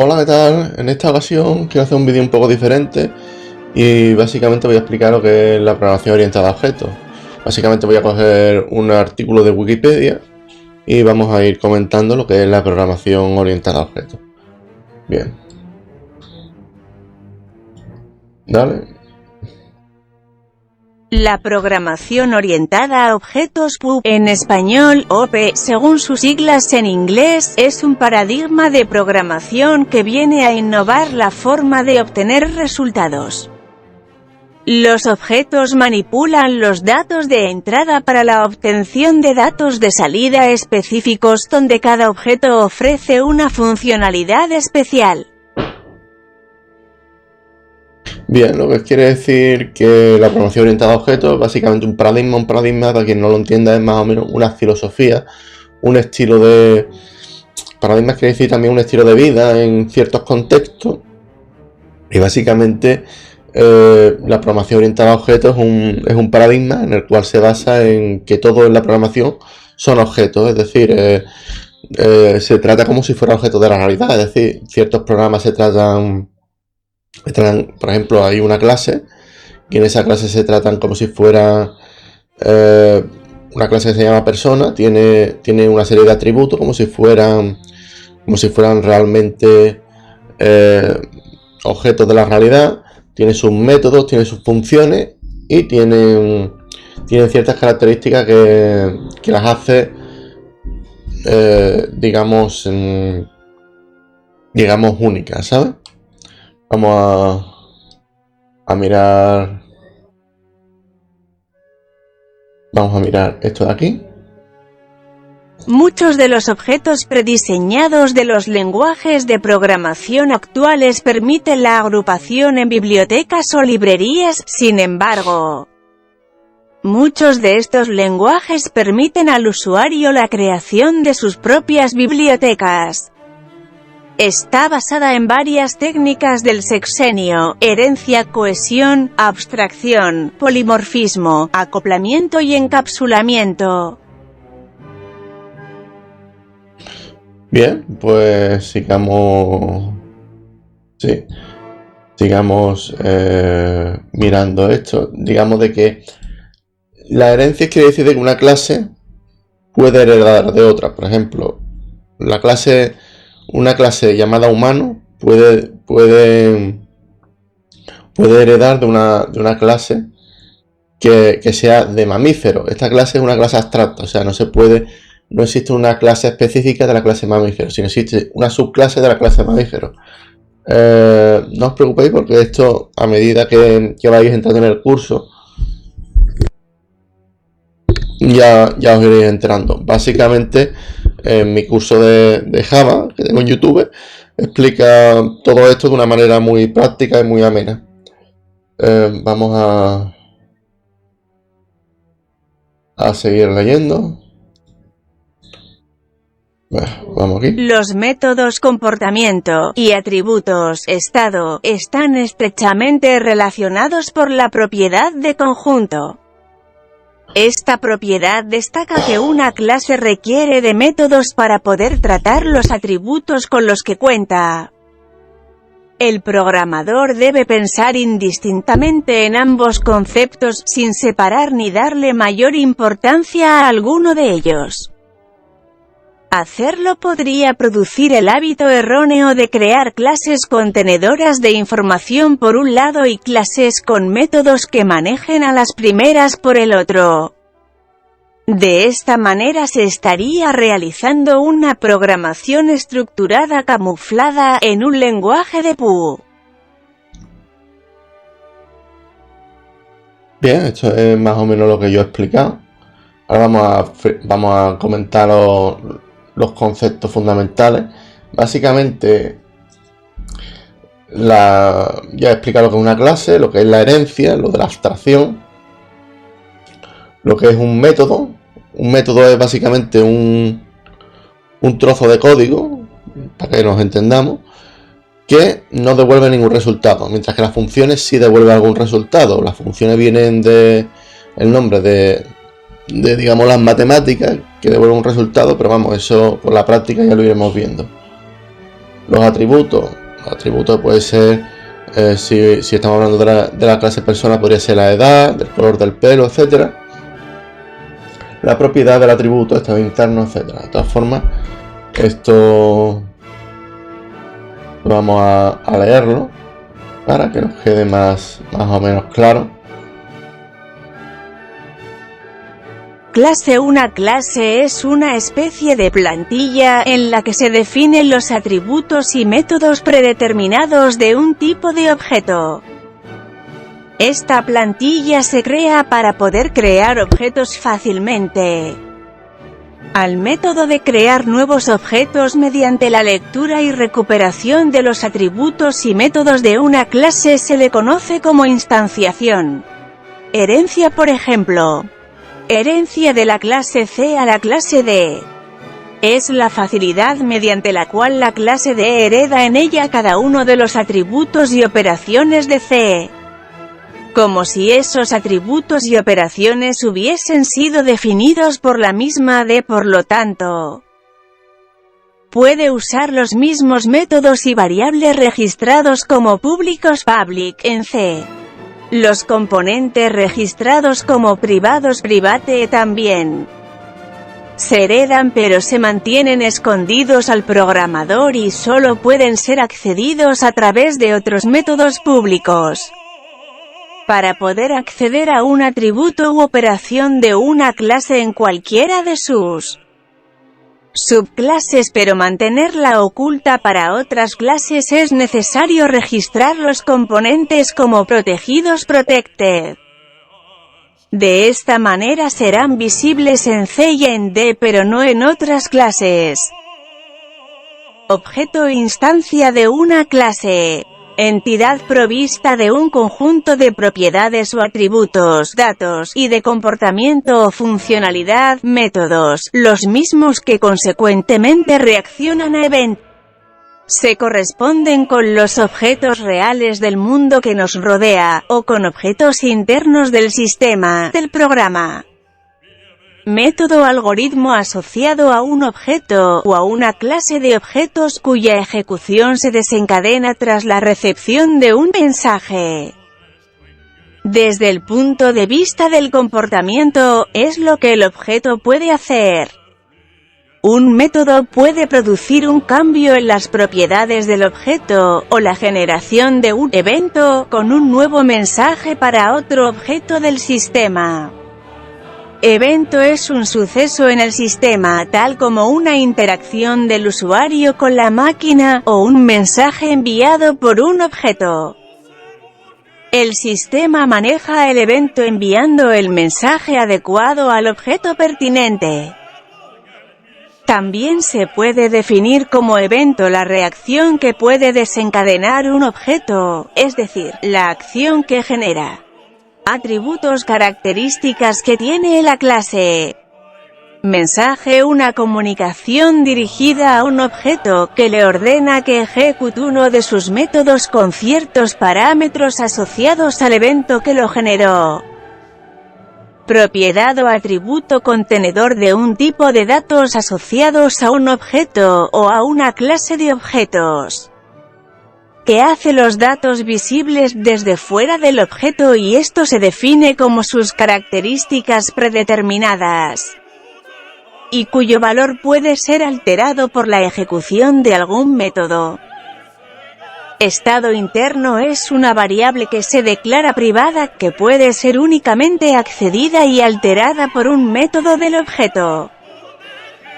Hola, ¿qué tal? En esta ocasión quiero hacer un vídeo un poco diferente y básicamente voy a explicar lo que es la programación orientada a objetos. Básicamente voy a coger un artículo de Wikipedia y vamos a ir comentando lo que es la programación orientada a objetos. Bien. Dale. La programación orientada a objetos (POO), en español OP, según sus siglas en inglés, es un paradigma de programación que viene a innovar la forma de obtener resultados. Los objetos manipulan los datos de entrada para la obtención de datos de salida específicos, donde cada objeto ofrece una funcionalidad especial. Bien, lo que quiere decir que la programación orientada a objetos es básicamente un paradigma. Un paradigma, para quien no lo entienda, es más o menos una filosofía, un estilo de... Paradigmas quiere decir también un estilo de vida en ciertos contextos. Y básicamente la programación orientada a objetos es un paradigma en el cual se basa en que todo en la programación son objetos, es decir, se trata como si fuera objeto de la realidad, es decir, ciertos programas se tratan, por ejemplo, hay una clase y en esa clase se tratan como si fuera una clase que se llama persona, tiene una serie de atributos como si fueran realmente objetos de la realidad, tiene sus métodos, tiene sus funciones y tienen ciertas características que las hace digamos únicas, ¿sabes? Vamos a mirar esto de aquí. Muchos de los objetos prediseñados de los lenguajes de programación actuales permiten la agrupación en bibliotecas o librerías. Sin embargo, muchos de estos lenguajes permiten al usuario la creación de sus propias bibliotecas. Está basada en varias técnicas del sexenio: herencia, cohesión, abstracción, polimorfismo, acoplamiento y encapsulamiento. Bien, pues sigamos mirando esto. Digamos de que la herencia quiere decir de que una clase puede heredar de otra. Por ejemplo, una clase llamada humano puede heredar de una clase que sea de mamífero. Esta clase es una clase abstracta, o sea, no existe una clase específica de la clase mamífero, sino existe una subclase de la clase mamífero. No os preocupéis porque esto, a medida que vais entrando en el curso, ya os iréis enterando. Básicamente, en mi curso de Java, que tengo en YouTube, explica todo esto de una manera muy práctica y muy amena. Vamos a seguir leyendo. Vamos aquí. Los métodos comportamiento y atributos estado están estrechamente relacionados por la propiedad de conjunto. Esta propiedad destaca que una clase requiere de métodos para poder tratar los atributos con los que cuenta. El programador debe pensar indistintamente en ambos conceptos, sin separar ni darle mayor importancia a alguno de ellos. Hacerlo podría producir el hábito erróneo de crear clases contenedoras de información por un lado y clases con métodos que manejen a las primeras por el otro. De esta manera se estaría realizando una programación estructurada camuflada en un lenguaje de POO. Bien, esto es más o menos lo que yo he explicado. Ahora vamos a comentar los conceptos fundamentales. Básicamente, ya he explicado lo que es una clase, lo que es la herencia, lo de la abstracción, lo que es un método. Un método es básicamente un trozo de código, para que nos entendamos, que no devuelve ningún resultado, mientras que las funciones sí devuelven algún resultado. Las funciones vienen del nombre de digamos las matemáticas, que devuelven un resultado, pero vamos, eso con la práctica ya lo iremos viendo. Los atributos. Los atributos puede ser, si estamos hablando de la clase persona, podría ser la edad, el color del pelo, etcétera. La propiedad del atributo, estado interno, etcétera. De todas formas, esto vamos a leerlo para que nos quede más o menos claro. Clase. Una clase es una especie de plantilla en la que se definen los atributos y métodos predeterminados de un tipo de objeto. Esta plantilla se crea para poder crear objetos fácilmente. Al método de crear nuevos objetos mediante la lectura y recuperación de los atributos y métodos de una clase se le conoce como instanciación. Herencia. Por ejemplo, herencia de la clase C a la clase D. Es la facilidad mediante la cual la clase D hereda en ella cada uno de los atributos y operaciones de C. Como si esos atributos y operaciones hubiesen sido definidos por la misma D. Por lo tanto, puede usar los mismos métodos y variables registrados como públicos public en C. Los componentes registrados como privados private también se heredan, pero se mantienen escondidos al programador y solo pueden ser accedidos a través de otros métodos públicos. Para poder acceder a un atributo u operación de una clase en cualquiera de sus subclases pero mantenerla oculta para otras clases, es necesario registrar los componentes como protegidos protected. De esta manera serán visibles en C y en D pero no en otras clases. Objeto. Instancia de una clase. Entidad provista de un conjunto de propiedades o atributos, datos, y de comportamiento o funcionalidad, métodos, los mismos que consecuentemente reaccionan a eventos. Se corresponden con los objetos reales del mundo que nos rodea, o con objetos internos del sistema, del programa. Método. Algoritmo asociado a un objeto, o a una clase de objetos cuya ejecución se desencadena tras la recepción de un mensaje. Desde el punto de vista del comportamiento, es lo que el objeto puede hacer. Un método puede producir un cambio en las propiedades del objeto, o la generación de un evento, con un nuevo mensaje para otro objeto del sistema. Evento es un suceso en el sistema, tal como una interacción del usuario con la máquina, o un mensaje enviado por un objeto. El sistema maneja el evento enviando el mensaje adecuado al objeto pertinente. También se puede definir como evento la reacción que puede desencadenar un objeto, es decir, la acción que genera atributos, características que tiene la clase. Mensaje. Una comunicación dirigida a un objeto, que le ordena que ejecute uno de sus métodos con ciertos parámetros asociados al evento que lo generó. Propiedad o atributo contenedor de un tipo de datos asociados a un objeto, o a una clase de objetos, que hace los datos visibles desde fuera del objeto y esto se define como sus características predeterminadas, y cuyo valor puede ser alterado por la ejecución de algún método. Estado interno es una variable que se declara privada, que puede ser únicamente accedida y alterada por un método del objeto,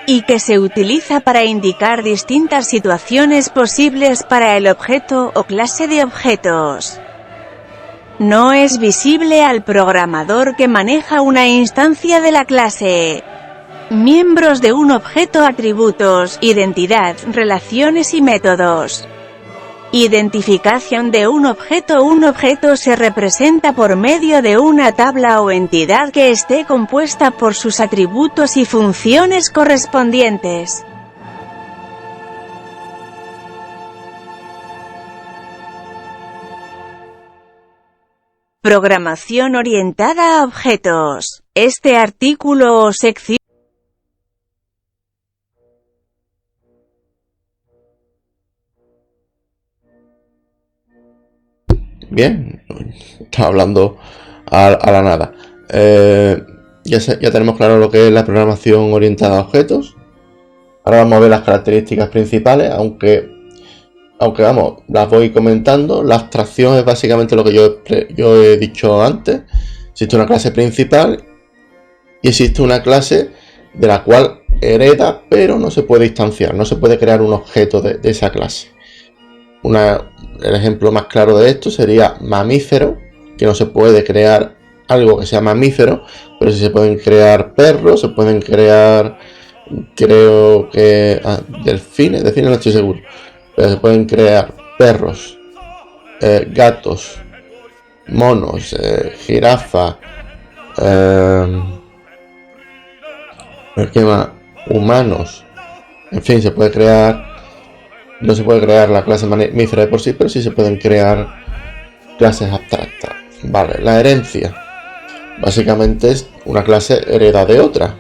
y que se utiliza para indicar distintas situaciones posibles para el objeto o clase de objetos. No es visible al programador que maneja una instancia de la clase. Miembros de un objeto. Atributos, identidad, relaciones y métodos. Identificación de un objeto. Un objeto se representa por medio de una tabla o entidad que esté compuesta por sus atributos y funciones correspondientes. Programación orientada a objetos. Este artículo o sección bien, estaba hablando a la nada. Ya tenemos claro lo que es la programación orientada a objetos. Ahora vamos a ver las características principales, aunque vamos, las voy comentando. La abstracción es básicamente lo que yo he dicho antes. Existe una clase principal y existe una clase de la cual hereda, pero no se puede instanciar, no se puede crear un objeto de esa clase. El ejemplo más claro de esto sería mamífero, que no se puede crear algo que sea mamífero, pero sí se pueden crear perros, se pueden crear, creo que delfines no estoy seguro, pero se pueden crear perros, gatos, monos, jirafa, ¿qué más? Humanos, en fin, se puede crear. No se puede crear la clase mamífera de por sí, pero sí se pueden crear clases abstractas. Vale, la herencia básicamente es una clase hereda de otra.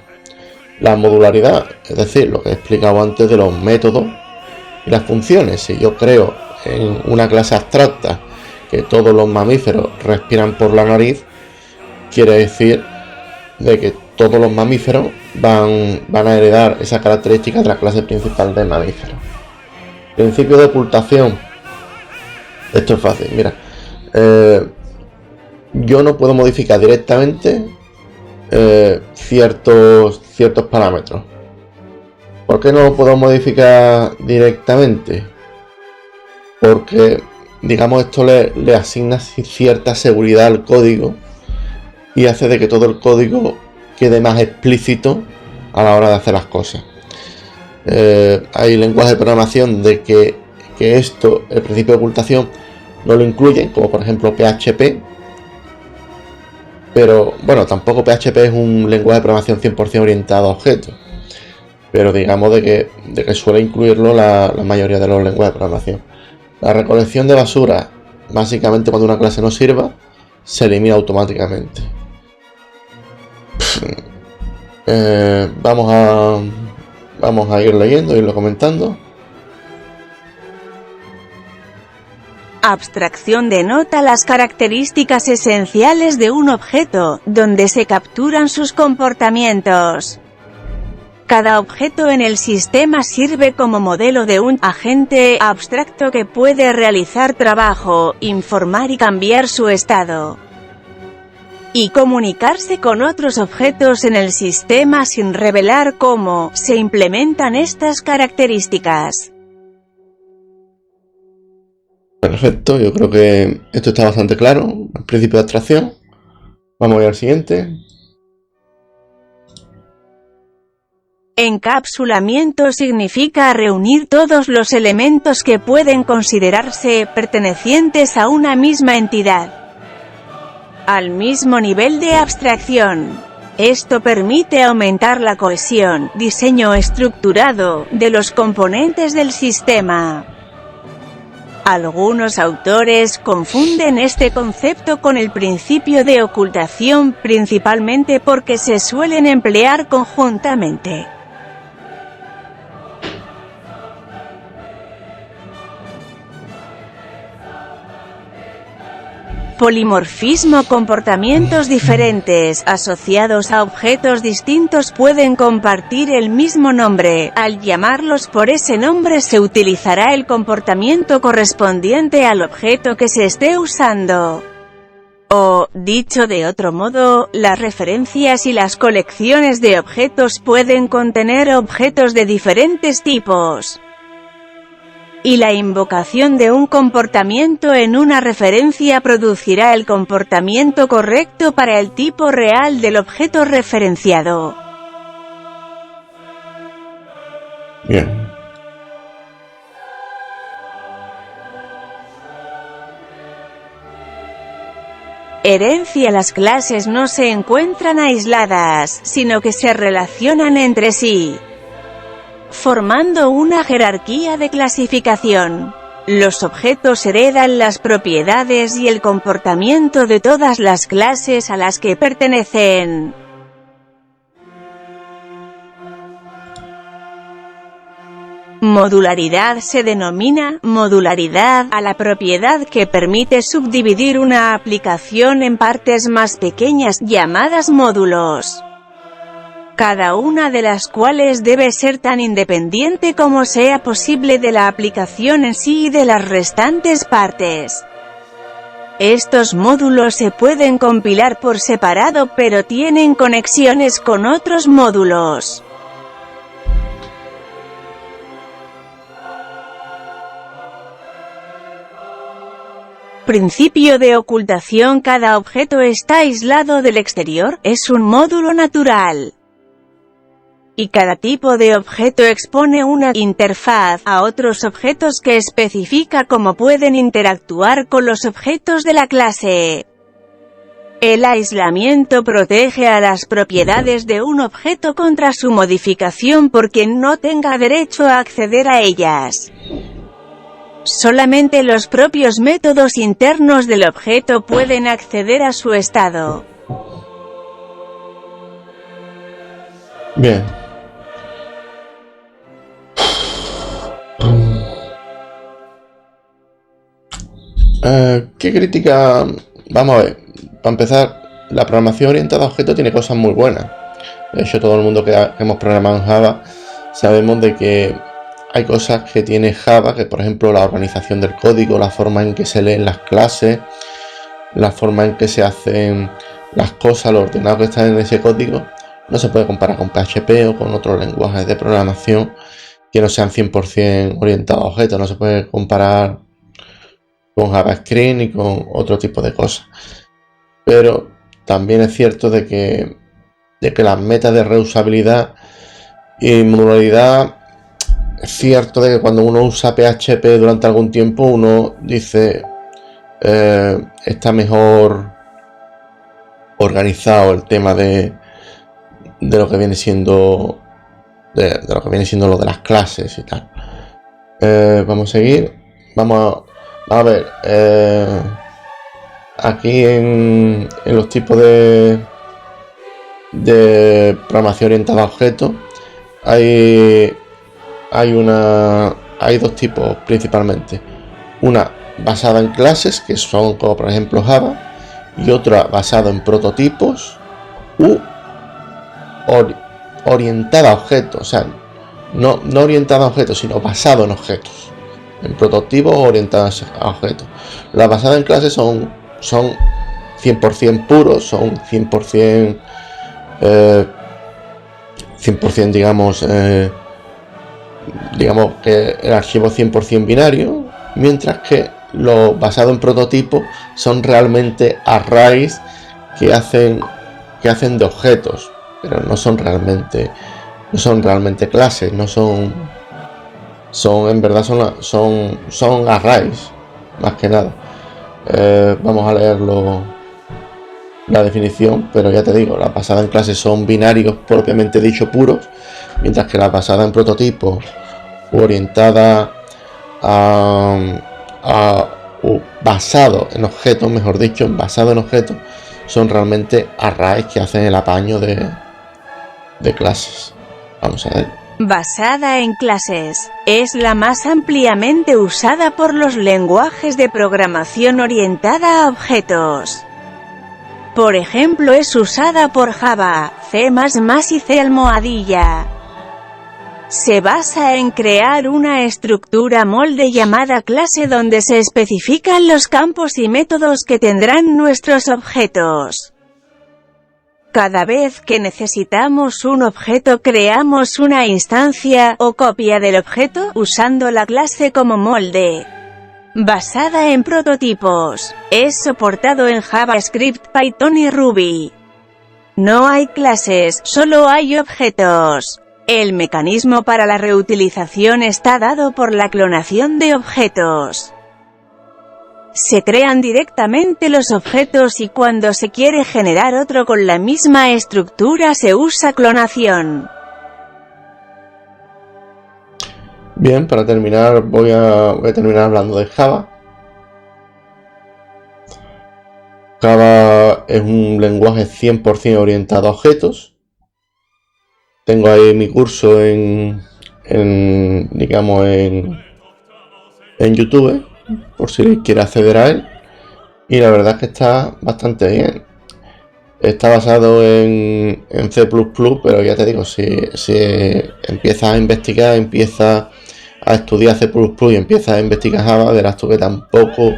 La modularidad, es decir, lo que he explicado antes de los métodos y las funciones. Si yo creo en una clase abstracta que todos los mamíferos respiran por la nariz, quiere decir de que todos los mamíferos van a heredar esa característica de la clase principal de mamíferos. Principio de ocultación. Esto es fácil, mira. Yo no puedo modificar directamente ciertos parámetros. ¿Por qué no lo puedo modificar directamente? Porque, digamos, esto le asigna cierta seguridad al código y hace de que todo el código quede más explícito a la hora de hacer las cosas. Hay lenguajes de programación de que esto, el principio de ocultación, no lo incluyen, como por ejemplo PHP. Pero bueno, tampoco PHP es un lenguaje de programación 100% orientado a objetos. Pero digamos de que suele incluirlo la mayoría de los lenguajes de programación. La recolección de basura, básicamente cuando una clase no sirva, se elimina automáticamente. Vamos a ir leyendo, irlo comentando. Abstracción denota las características esenciales de un objeto, donde se capturan sus comportamientos. Cada objeto en el sistema sirve como modelo de un agente abstracto que puede realizar trabajo, informar y cambiar su estado, y comunicarse con otros objetos en el sistema sin revelar cómo se implementan estas características. Perfecto, yo creo que esto está bastante claro. El principio de abstracción. Vamos a ir al siguiente. Encapsulamiento significa reunir todos los elementos que pueden considerarse pertenecientes a una misma entidad al mismo nivel de abstracción. Esto permite aumentar la cohesión, diseño estructurado, de los componentes del sistema. Algunos autores confunden este concepto con el principio de ocultación, principalmente porque se suelen emplear conjuntamente. Polimorfismo. Comportamientos diferentes, asociados a objetos distintos pueden compartir el mismo nombre. Al llamarlos por ese nombre se utilizará el comportamiento correspondiente al objeto que se esté usando. O, dicho de otro modo, las referencias y las colecciones de objetos pueden contener objetos de diferentes tipos. Y la invocación de un comportamiento en una referencia producirá el comportamiento correcto para el tipo real del objeto referenciado. Bien. Herencia. Las clases no se encuentran aisladas, sino que se relacionan entre sí, formando una jerarquía de clasificación. Los objetos heredan las propiedades y el comportamiento de todas las clases a las que pertenecen. Modularidad se denomina modularidad a la propiedad que permite subdividir una aplicación en partes más pequeñas, llamadas módulos, cada una de las cuales debe ser tan independiente como sea posible de la aplicación en sí y de las restantes partes. Estos módulos se pueden compilar por separado, pero tienen conexiones con otros módulos. Principio de ocultación. Cada objeto está aislado del exterior, es un módulo natural. Y cada tipo de objeto expone una interfaz a otros objetos que especifica cómo pueden interactuar con los objetos de la clase. El aislamiento protege a las propiedades de un objeto contra su modificación por quien no tenga derecho a acceder a ellas. Solamente los propios métodos internos del objeto pueden acceder a su estado. Bien. ¿Qué crítica? Vamos a ver. Para empezar, la programación orientada a objetos tiene cosas muy buenas. De hecho, todo el mundo que hemos programado en Java sabemos de que hay cosas que tiene Java, que por ejemplo la organización del código, la forma en que se leen las clases, la forma en que se hacen las cosas, lo ordenado que está en ese código, no se puede comparar con PHP o con otros lenguajes de programación que no sean 100% orientados a objetos. No se puede comparar con JavaScript ni con otro tipo de cosas. Pero también es cierto de que las metas de reusabilidad y modularidad, es cierto de que cuando uno usa PHP durante algún tiempo, uno dice está mejor organizado el tema de lo que viene siendo de lo que viene siendo lo de las clases y tal. Vamos a seguir. Vamos a ver. Aquí en los tipos de programación orientada a objetos hay dos tipos principalmente. Una basada en clases, que son como por ejemplo Java, y otra basada en prototipos orientada a objetos, o sea, no orientada a objetos, sino basado en objetos, en prototipos orientados a objetos. Las basadas en clases son 100% puros, son 100% digamos que el archivo es 100% binario, mientras que los basados en prototipos son realmente arrays que hacen de objetos, pero no son realmente clases, no son en verdad son arrays más que nada. Vamos a leerlo la definición, pero ya te digo, las basadas en clases son binarios propiamente dicho puros, mientras que las basadas en prototipos orientadas basado en objetos, mejor dicho, basado en objetos, son realmente arrays que hacen el apaño de clases. Vamos a ver. Basada en clases, es la más ampliamente usada por los lenguajes de programación orientada a objetos. Por ejemplo, es usada por Java, C++ y C#. Se basa en crear una estructura molde llamada clase donde se especifican los campos y métodos que tendrán nuestros objetos. Cada vez que necesitamos un objeto creamos una instancia o copia del objeto usando la clase como molde. Basada en prototipos, es soportado en JavaScript, Python y Ruby. No hay clases, solo hay objetos. El mecanismo para la reutilización está dado por la clonación de objetos. Se crean directamente los objetos y cuando se quiere generar otro con la misma estructura se usa clonación. Bien, para terminar voy a terminar hablando de Java. Java es un lenguaje 100% orientado a objetos. Tengo ahí mi curso en digamos, en YouTube, por si quiere acceder a él. Y la verdad es que está bastante bien. Está basado en C++, pero ya te digo, si empiezas a investigar, empiezas a estudiar C++ y empiezas a investigar Java, verás tú que tampoco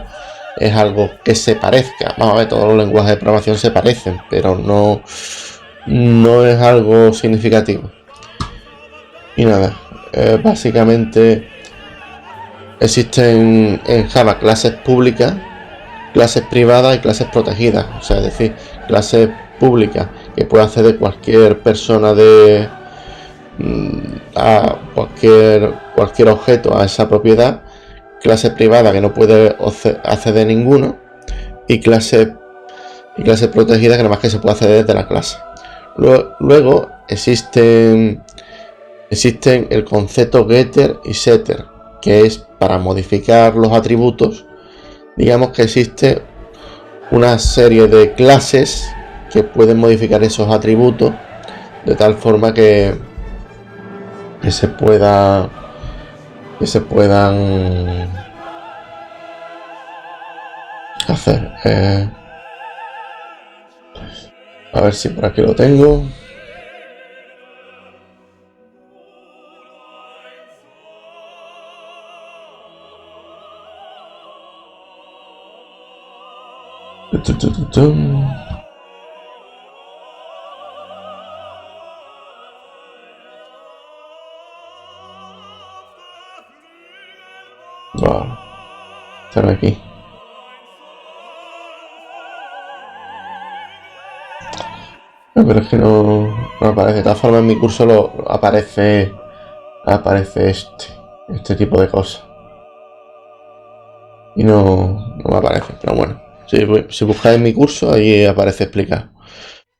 es algo que se parezca. Vamos a ver, todos los lenguajes de programación se parecen, pero no es algo significativo. Y nada, básicamente existen en Java clases públicas, clases privadas y clases protegidas. O sea, es decir, clases públicas que puede acceder cualquier persona a cualquier objeto a esa propiedad, clase privada que no puede acceder ninguno, y clase protegida que nada más que se puede acceder desde la clase. Luego existen el concepto getter y setter, que es para modificar los atributos. Digamos que existe una serie de clases que pueden modificar esos atributos de tal forma que se puedan hacer. A ver si por aquí lo tengo. Vale. Están aquí. Pero es que no aparece. De todas formas, en mi curso aparece este tipo de cosas. Y no me aparece. Pero bueno, si buscáis en mi curso, ahí aparece explicado.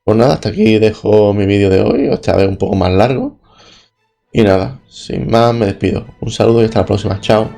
Pues nada, hasta aquí dejo mi vídeo de hoy. Esta vez un poco más largo. Y nada, sin más me despido. Un saludo y hasta la próxima. Chao.